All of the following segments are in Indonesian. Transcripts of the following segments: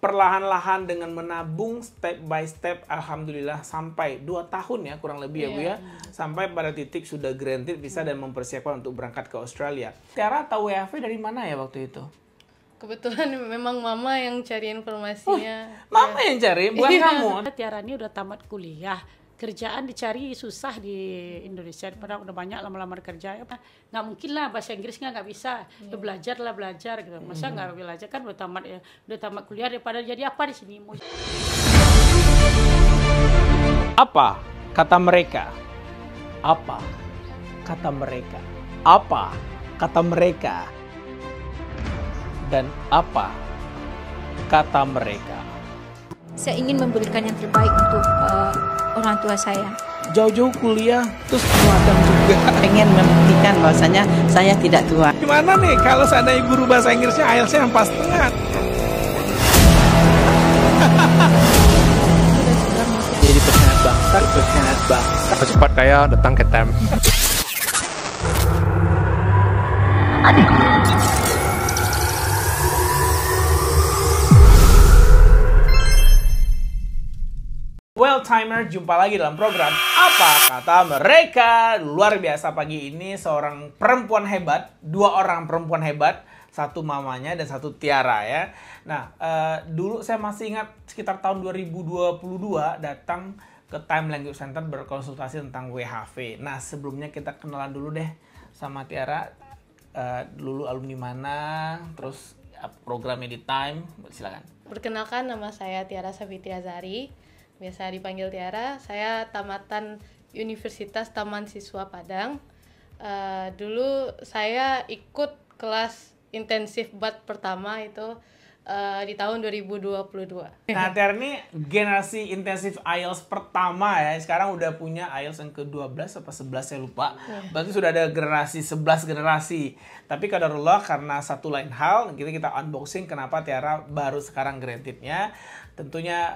perlahan-lahan dengan menabung step by step, alhamdulillah sampai 2 tahun ya kurang lebih ya Bu ya, sampai pada titik sudah granted visa dan mempersiapkan untuk berangkat ke Australia. Tiara tahu WHV dari mana ya waktu itu? Kebetulan memang mama yang cari informasinya. Mama yang cari, bukan kamu. Tiara ini udah tamat kuliah, kerjaan dicari susah di Indonesia, padahal udah banyak lamar-lamar kerja. Nggak mungkin lah bahasa Inggrisnya nggak bisa, ya belajar gitu. Masa nggak belajar, kan udah tamat kuliah, daripada jadi apa di sini. Apa kata mereka? Apa kata mereka? Apa kata mereka? Dan apa kata mereka? Saya ingin memberikan yang terbaik untuk orang tua saya. Jauh-jauh kuliah, terus magang juga. Pengen membuktikan bahwasanya saya tidak tua. Gimana nih kalau seandainya guru bahasa Inggrisnya IELTS-nya yang pas setengah? Jadi pengkhianat bangsa. Cepat kaya datang ke TEM. Well timer, jumpa lagi dalam program Apa Kata Mereka. Luar biasa pagi ini seorang perempuan hebat, 2 orang perempuan hebat, satu mamanya dan satu Tiara ya. Nah, dulu saya masih ingat sekitar tahun 2022 datang ke Time Language Center berkonsultasi tentang WHV. Nah, sebelumnya kita kenalan dulu deh sama Tiara. Dulu alumni mana, terus programnya di Time, silakan. Perkenalkan, nama saya Tiara Savitri-Azari. Biasa dipanggil Tiara. Saya tamatan Universitas Taman Siswa Padang. Dulu saya ikut kelas intensif BAT pertama itu di tahun 2022. Nah, Tiara ini generasi intensif IELTS pertama ya. Sekarang udah punya IELTS yang ke-12 apa 11 saya lupa. Berarti sudah ada generasi 11 generasi. Tapi qadarullah karena satu lain hal, kita unboxing kenapa Tiara baru sekarang graded-nya. Tentunya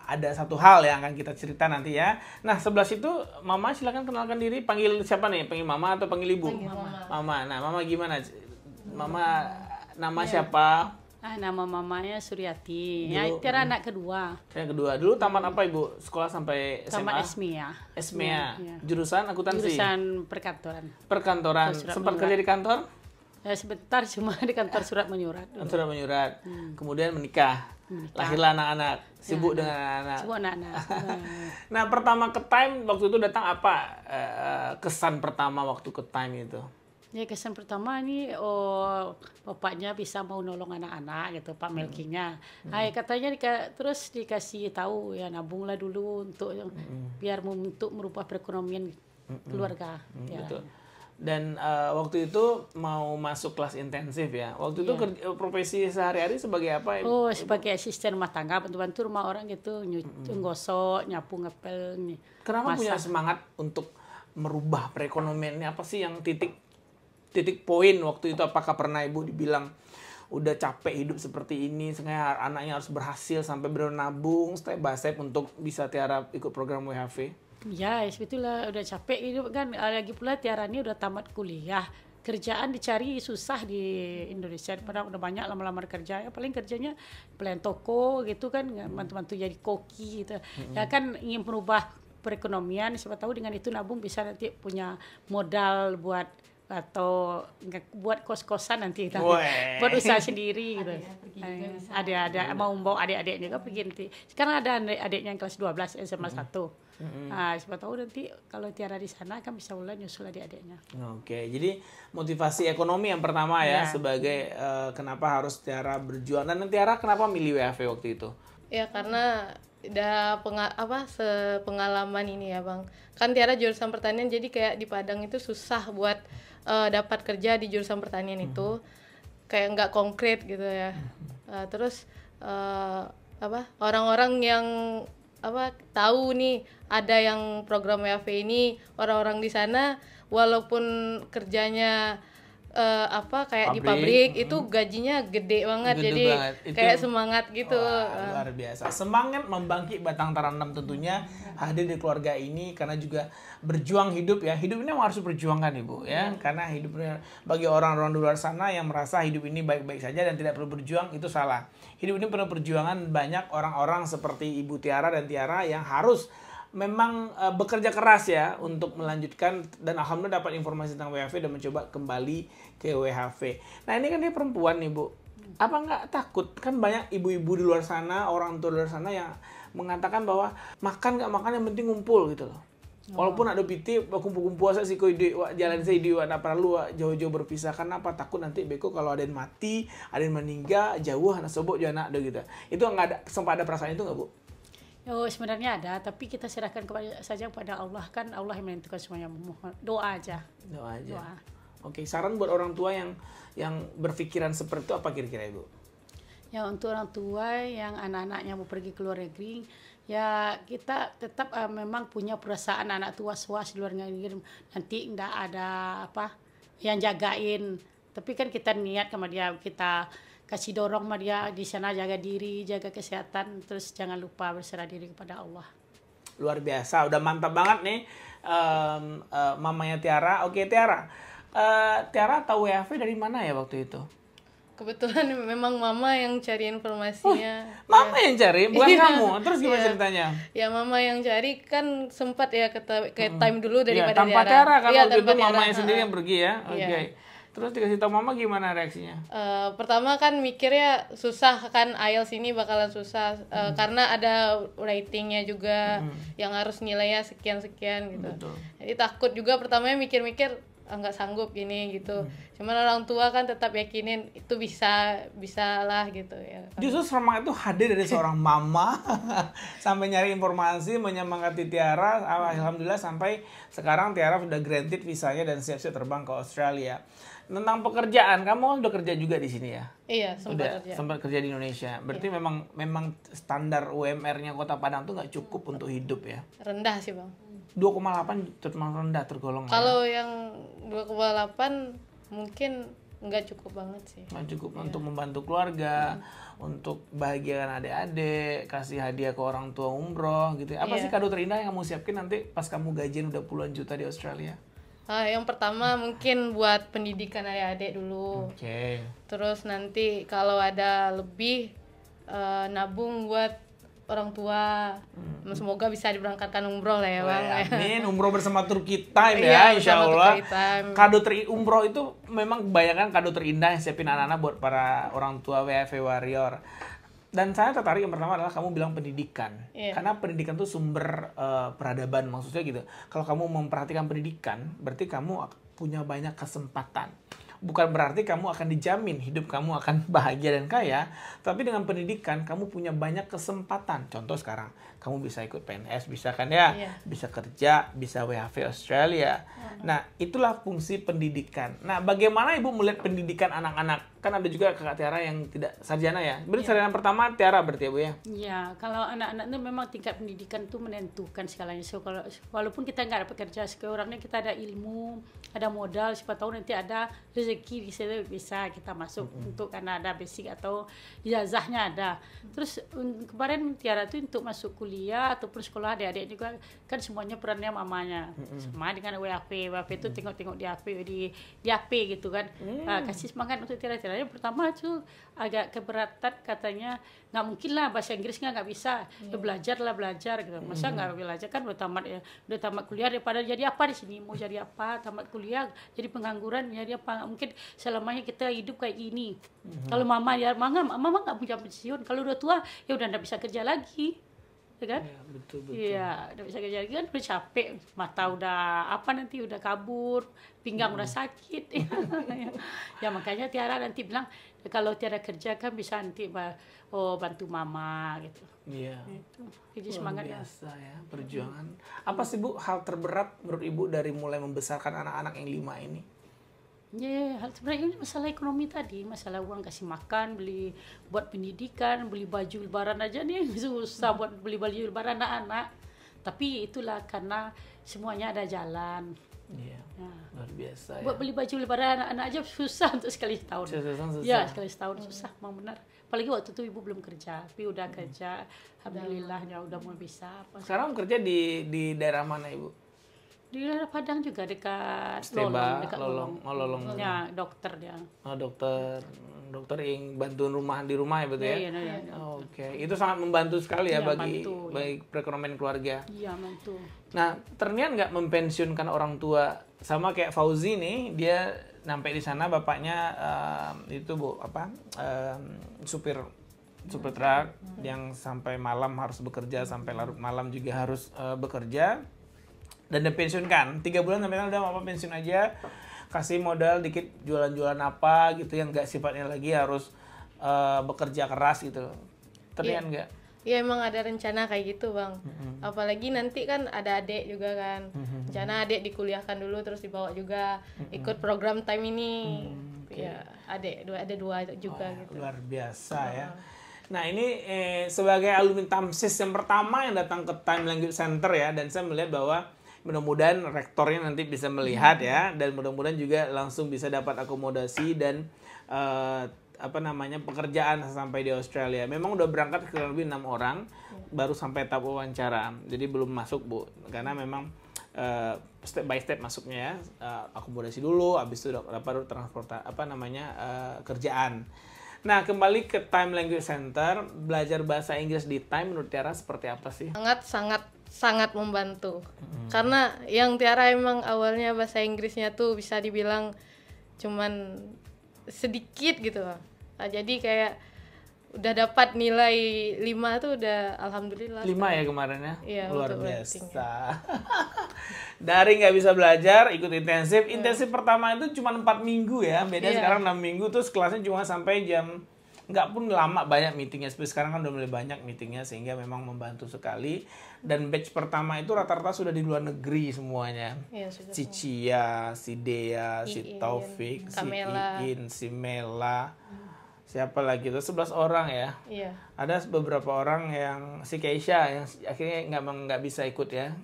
ada satu hal yang akan kita cerita nanti ya. Nah, 11 itu Mama silakan kenalkan diri. Panggil siapa nih? Panggil Mama atau panggil Ibu? Panggil Mama. Mama. Nah, Mama gimana? Mama nama siapa? Nama mamanya Suryati. Dulu, Ya, Tiara anak kedua. Yang kedua. Dulu tamat apa Ibu? Sekolah sampai SMA? Tamat SMIA. SMIA. Ya. Jurusan akuntansi? Jurusan perkantoran. Perkantoran. Sempat kerja di kantor? Sebentar cuma di kantor surat menyurat. Surat menyurat. Kemudian menikah. Lahirlah anak-anak. Sibuk dengan anak-anak. Sibuk anak-anak. Nah, pertama ke Time waktu itu datang apa kesan pertama waktu ke Time itu? Ya, kesan pertama ini bapaknya bisa mau nolong anak-anak gitu, Pak Melkinya. Katanya terus dikasih tahu ya, nabunglah dulu untuk biar untuk merubah perekonomian keluarga. Ya. Betul. Dan waktu itu mau masuk kelas intensif ya. Waktu itu profesi sehari-hari sebagai apa? Sebagai asisten rumah tangga, bantu-bantu rumah orang gitu, gosok, nyapu, ngepel. Kenapa punya semangat untuk merubah perekonomian ini? Apa sih yang titik poin waktu itu? Apakah pernah Ibu dibilang udah capek hidup seperti ini, sehingga anaknya harus berhasil sampai nabung step by step untuk bisa Tiara ikut program WHV? Ya, sebetulnya udah capek hidup kan. Lagi pula Tiara ini udah tamat kuliah, kerjaan dicari susah di Indonesia, padahal udah banyak lamar-lamar kerja. Ya, paling kerjanya pelayan toko gitu kan, bantu-bantu jadi koki gitu. Ya kan ingin merubah perekonomian, siapa tahu dengan itu nabung bisa nanti punya modal buat atau buat kos-kosan nanti kita buat usaha sendiri gitu. Ada mau bawa adik-adik juga pergi nanti. Sekarang ada adiknya yang kelas 12 SMA 1. Siapa tahu nanti kalau Tiara di sana kan bisa mulai nyusul adik-adiknya. Oke, jadi motivasi ekonomi yang pertama ya sebagai kenapa harus Tiara berjuang. Dan Tiara kenapa milih WHV waktu itu? Ya karena udah sepengalaman ini ya Bang. Kan Tiara jurusan pertanian, jadi kayak di Padang itu susah buat dapat kerja di jurusan pertanian itu, kayak nggak konkret gitu ya. Terus orang-orang yang tahu nih ada yang program WHV ini, orang-orang di sana walaupun kerjanya kayak di Pabrik, pabrik itu gajinya gede banget, Gede jadi banget. kayak semangat gitu. Wah, luar biasa. Semangat membangkit batang terendam tentunya hadir di keluarga ini karena juga berjuang hidup ya. Hidup ini memang harus berjuangkan Ibu ya. Karena hidupnya bagi orang-orang di luar sana yang merasa hidup ini baik-baik saja dan tidak perlu berjuang, itu salah. Hidup ini penuh perjuangan, banyak orang-orang seperti Ibu Tiara dan Tiara yang harus memang bekerja keras ya untuk melanjutkan, dan alhamdulillah dapat informasi tentang WHV dan mencoba kembali ke WHV. Nah ini kan dia perempuan nih Bu, apa nggak takut? Kan banyak ibu-ibu di luar sana, orang tua di luar sana yang mengatakan bahwa makan nggak makan yang penting ngumpul gitu loh. Walaupun ada piti kumpul-kumpul puasa sih koi jalan saya di nak perlu jauh-jauh berpisah, karena apa? Takut nanti beko kalau ada yang mati, ada yang meninggal jauh anak sobok juga anak gitu. Itu nggak ada, sempat ada perasaan itu nggak Bu? Oh, sebenarnya ada, tapi kita serahkan saja kepada Allah, kan Allah yang menentukan semuanya. Mohon doa aja. Doa aja. Doa. Oke, saran buat orang tua yang berpikiran seperti itu apa kira-kira Ibu? Ya, untuk orang tua yang anak-anaknya mau pergi ke luar negeri, ya kita tetap memang punya perasaan anak tua was-was di luar negeri, nanti enggak ada apa yang jagain. Tapi kan kita niat sama dia, kita kasih dorong sama dia di sana, jaga diri, jaga kesehatan, terus jangan lupa berserah diri kepada Allah. Luar biasa, udah mantap banget nih mamanya Tiara. Oke Tiara, Tiara tahu WHV dari mana ya waktu itu? Kebetulan memang mama yang cari informasinya. Mama yang cari, bukan Iya. kamu. Terus gimana Iya. ceritanya? Ya mama yang cari, kan sempat ya ke time dulu Iya, daripada tanpa Tiara kan Iya, waktu itu tanpa Tiara. mamanya sendiri yang pergi ya. Oke. Iya. Terus dikasih tahu mama gimana reaksinya? Pertama kan mikirnya susah kan, IELTS ini bakalan susah karena ada ratingnya juga yang harus nilainya sekian-sekian gitu. Betul. Jadi takut juga pertamanya mikir-mikir nggak sanggup gini gitu. Cuman orang tua kan tetap yakinin itu bisa lah gitu ya. Justru semangat itu hadir dari seorang mama sampai nyari informasi, menyemangati Tiara. Alhamdulillah sampai sekarang Tiara sudah granted visanya dan siap-siap terbang ke Australia. Tentang pekerjaan, kamu udah kerja juga di sini ya? Iya, Sempat kerja di Indonesia. Berarti memang standar UMR-nya Kota Padang tuh nggak cukup untuk hidup ya? Rendah sih Bang. 2,8 termasuk rendah tergolong. Kalau yang 2,8 mungkin nggak cukup banget sih. Nggak cukup untuk membantu keluarga, untuk bahagiakan adik-adik, kasih hadiah ke orang tua umroh gitu. Apa sih kado terindah yang kamu siapin nanti pas kamu gajian udah puluhan juta di Australia? Yang pertama mungkin buat pendidikan adik-adik dulu. Oke. Terus nanti kalau ada lebih nabung buat orang tua. Semoga bisa diberangkatkan umroh lah ya Bang. Amin, umroh bersama Turki Time Iya, ya, insya bersama Allah. Turki Time. Kado umroh itu memang kebanyakan kado terindah yang siapin anak-anak buat para orang tua WHV Warrior. Dan saya tertarik yang pertama adalah kamu bilang pendidikan. Iya. Karena pendidikan itu sumber peradaban, maksudnya gitu. Kalau kamu memperhatikan pendidikan, berarti kamu punya banyak kesempatan. Bukan berarti kamu akan dijamin hidup kamu akan bahagia dan kaya, tapi dengan pendidikan kamu punya banyak kesempatan. Contoh sekarang, kamu bisa ikut PNS, bisa kan ya? Iya. Bisa kerja, bisa WHV Australia. Nah, itulah fungsi pendidikan. Nah, bagaimana Ibu melihat pendidikan anak-anak? Kan ada juga Kakak Tiara yang tidak sarjana ya? Berarti sarjana pertama Tiara berarti ya Bu ya? Ya, kalau anak-anak itu memang tingkat pendidikan itu menentukan segalanya. So, walaupun kita nggak dapat kerja, sekurangnya kita ada ilmu, ada modal, siapa tahu nanti ada rezeki di situ bisa kita masuk untuk karena ada basic atau ijazahnya ada. Terus kemarin Tiara itu untuk masuk kuliah ataupun sekolah adik-adik juga kan semuanya perannya mamanya. Sama dengan WHP itu tengok-tengok di HP gitu kan. Kasih semangat untuk Tiara. Yang pertama itu agak keberatan, katanya nggak mungkin lah bahasa Inggrisnya nggak bisa, belajar gitu. Masa nggak belajar, kan udah tamat kuliah, daripada jadi apa di sini, mau jadi apa, tamat kuliah jadi pengangguran, jadi apa, mungkin selamanya kita hidup kayak gini. Kalau mama nggak punya pensiun, kalau udah tua ya udah nggak bisa kerja lagi, ya kan? Ya, betul. Iya, udah bisa kerja lagi kan, udah capek, mata udah apa nanti udah kabur, pinggang udah sakit. Ya makanya Tiara nanti bilang kalau Tiara kerja kan bisa nanti bantu mama gitu. Iya. Itu. Jadi semangat ya. Biasa ya, perjuangan. Apa sih Bu hal terberat menurut Ibu dari mulai membesarkan anak-anak yang 5 ini? Ya, sebenarnya ini masalah ekonomi tadi, masalah uang kasih makan, beli buat pendidikan, beli baju lebaran aja nih susah buat beli baju lebaran anak-anak. Tapi itulah karena semuanya ada jalan. Iya. Luar biasa ya. Buat beli baju lebaran anak-anak aja susah untuk sekali setahun. Susah. Ya, sekali setahun susah, memang benar. Apalagi waktu itu ibu belum kerja, tapi udah kerja, alhamdulillah ya udah mulai bisa. Sekarang kerja di daerah mana Ibu? Di daerah Padang juga dekat Steba, dekat Lolong. Oh, Lolong. Ya, dokter dia. Oh, dokter yang bantuin di rumah ya betul ya? Iya. Oke, itu sangat membantu sekali ya Iya, bagi bantu, perekonomian keluarga. Iya, mantu. Nah, terniat nggak mempensiunkan orang tua sama kayak Fauzi nih, dia sampai di sana bapaknya itu Bu supir truk yang sampai malam harus bekerja, sampai larut malam juga harus bekerja dan dipensiunkan 3 bulan sampai udah Mama pensiun aja, kasih modal dikit jualan-jualan apa gitu yang nggak sifatnya lagi harus bekerja keras gitu. Terniat nggak? Ya emang ada rencana kayak gitu Bang. Apalagi nanti kan ada adik juga kan. Rencana adik dikuliahkan dulu terus dibawa juga ikut program time ini. Ya adik ada 2 juga gitu. Luar biasa ya. Nah ini sebagai alumni Tamsis yang pertama yang datang ke Time Language Center ya, dan saya melihat bahwa mudah-mudahan rektornya nanti bisa melihat ya, dan mudah-mudahan juga langsung bisa dapat akomodasi dan pekerjaan sampai di Australia. Memang udah berangkat kurang lebih 6 orang, baru sampai tahap wawancara. Jadi belum masuk Bu, karena memang step by step masuknya ya, akomodasi dulu, habis itu dapat kerjaan. Nah, kembali ke Time Language Center, belajar bahasa Inggris di Time menurut Tiara seperti apa sih? Sangat membantu. Karena yang Tiara emang awalnya bahasa Inggrisnya tuh bisa dibilang cuman sedikit gitu. Nah, jadi kayak udah dapat nilai 5 tuh udah alhamdulillah. 5 ya kemarin ya? Iya, luar untuk biasa. Dari nggak bisa belajar, ikut intensif. Intensif pertama itu cuma 4 minggu ya. Beda sekarang 6 minggu, terus kelasnya cuma sampai jam, nggak pun lama banyak meetingnya. Seperti sekarang kan udah mulai banyak meetingnya, sehingga memang membantu sekali. Dan batch pertama itu rata-rata sudah di luar negeri semuanya. Iya, sudah Si Cia, si Dea, si Taufik, si Kamela. Iin, si Mela. Siapa lagi tuh? 11 orang ya. Iya. Ada beberapa orang yang si Keisha yang akhirnya nggak bisa ikut ya.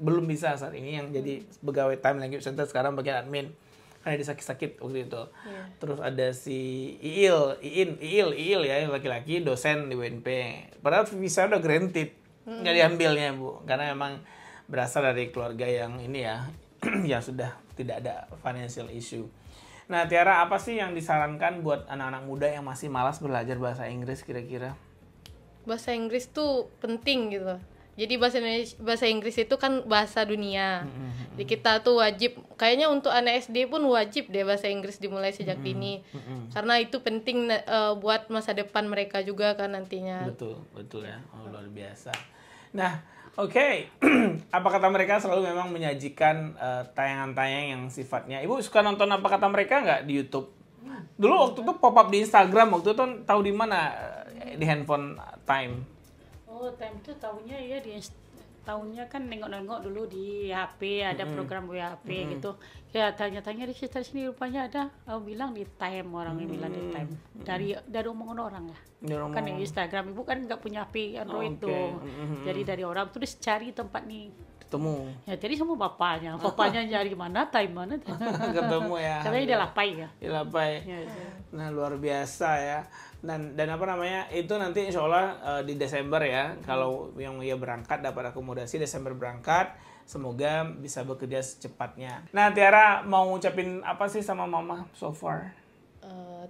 Belum bisa saat ini yang jadi pegawai Time Language Center sekarang bagian admin. Karena dia sakit-sakit waktu itu. Yeah. Terus ada si Iil ya, yang laki-laki dosen di UNP. Padahal visa udah granted. Nggak diambilnya Bu. Karena memang berasal dari keluarga yang ini ya, yang sudah tidak ada financial issue. Nah, Tiara, apa sih yang disarankan buat anak-anak muda yang masih malas belajar bahasa Inggris kira-kira? Bahasa Inggris tuh penting gitu. Jadi bahasa Inggris itu kan bahasa dunia. Jadi kita tuh wajib, kayaknya untuk anak SD pun wajib deh bahasa Inggris dimulai sejak dini. Karena itu penting buat masa depan mereka juga kan nantinya. Betul ya. Oh, luar biasa. Nah, oke. Apa kata mereka selalu memang menyajikan tayangan-tayangan yang sifatnya. Ibu suka nonton apa kata mereka nggak di YouTube? Dulu waktu itu pop up di Instagram, waktu itu tahu di mana di handphone Time. Oh, Time itu tahunya tahunnya kan nengok-nengok dulu di HP, ada program WHP gitu. Ya tanya-tanya di sini rupanya ada. Aku bilang di Time, orang yang bilang di Time. Dari omongan orang lah. Kan di Instagram, ibu kan nggak punya HP Android tuh. Jadi dari orang tuh cari tempat nih. Ketemu. Ya jadi semua bapaknya nyari mana Time mana. Ketemu ya. Katanya dia lapai ya. Dia lapai. Ya. Nah, luar biasa ya. Dan apa namanya, itu nanti insya Allah di Desember ya, kalau yang ia berangkat dapat akomodasi Desember berangkat, semoga bisa bekerja secepatnya. Nah, Tiara mau ngucapin apa sih sama Mama so far?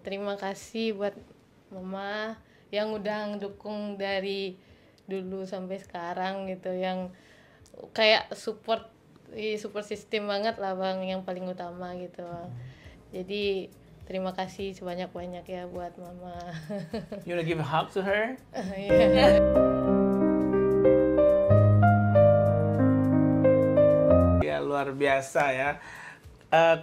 Terima kasih buat Mama yang udah ngedukung dari dulu sampai sekarang gitu, yang kayak support system banget lah Bang, yang paling utama gitu Bang. Jadi terima kasih sebanyak-banyak ya buat Mama. You wanna give a hug to her? Yeah. Ya, luar biasa ya.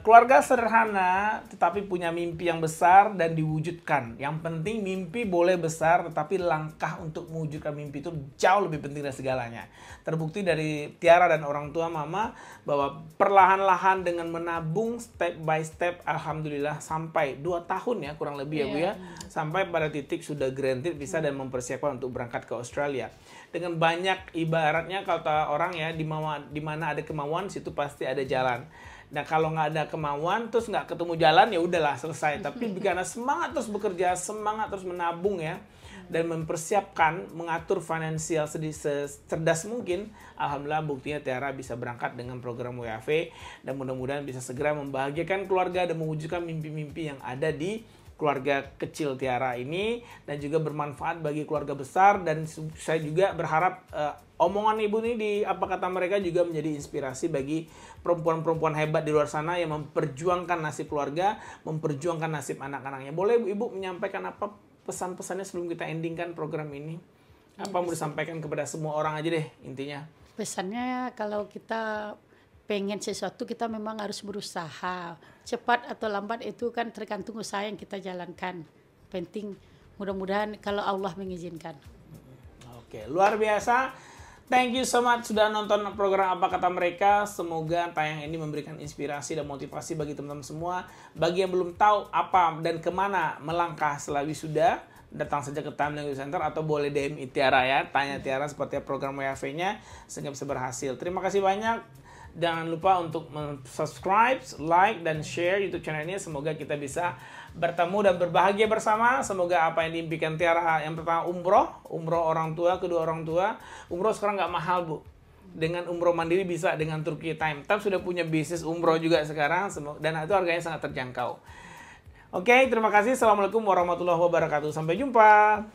Keluarga sederhana tetapi punya mimpi yang besar dan diwujudkan. Yang penting mimpi boleh besar tetapi langkah untuk mewujudkan mimpi itu jauh lebih penting dari segalanya. Terbukti dari Tiara dan orang tua Mama bahwa perlahan-lahan dengan menabung step by step, alhamdulillah sampai 2 tahun ya kurang lebih ya Bu ya. Sampai pada titik sudah granted visa dan mempersiapkan untuk berangkat ke Australia. Dengan banyak ibaratnya kalau orang ya di mana ada kemauan situ pasti ada jalan. Nah kalau nggak ada kemauan terus nggak ketemu jalan ya udahlah selesai. Tapi karena semangat terus bekerja, semangat terus menabung ya dan mempersiapkan, mengatur finansial secerdas mungkin, alhamdulillah buktinya Tiara bisa berangkat dengan program WAV dan mudah-mudahan bisa segera membahagiakan keluarga dan mewujudkan mimpi-mimpi yang ada di keluarga kecil Tiara ini dan juga bermanfaat bagi keluarga besar. Dan saya juga berharap omongan ibu ini di apa kata mereka juga menjadi inspirasi bagi perempuan-perempuan hebat di luar sana yang memperjuangkan nasib keluarga, memperjuangkan nasib anak-anaknya. Boleh ibu menyampaikan apa pesan-pesannya sebelum kita endingkan program ini? Apa mau disampaikan kepada semua orang aja deh intinya? Pesannya kalau kita pengen sesuatu kita memang harus berusaha. Cepat atau lambat itu kan tergantung usaha yang kita jalankan. Penting mudah-mudahan kalau Allah mengizinkan. Oke, luar biasa. Thank you so much sudah nonton program Apa Kata Mereka. Semoga tayang ini memberikan inspirasi dan motivasi bagi teman-teman semua. Bagi yang belum tahu apa dan kemana melangkah setelah wisuda, datang saja ke Time Language Center atau boleh DM Tiara ya. Tanya Tiara seperti program WAV-nya sehingga bisa berhasil. Terima kasih banyak. Jangan lupa untuk subscribe, like, dan share YouTube channel ini. Semoga kita bisa bertemu dan berbahagia bersama. Semoga apa yang diimpikan Tiara, yang pertama umroh orang tua, kedua orang tua. Umroh sekarang nggak mahal Bu. Dengan umroh mandiri bisa dengan Turki Time. Tapi sudah punya bisnis umroh juga sekarang. Dan itu harganya sangat terjangkau. Oke, terima kasih. Assalamualaikum warahmatullahi wabarakatuh. Sampai jumpa.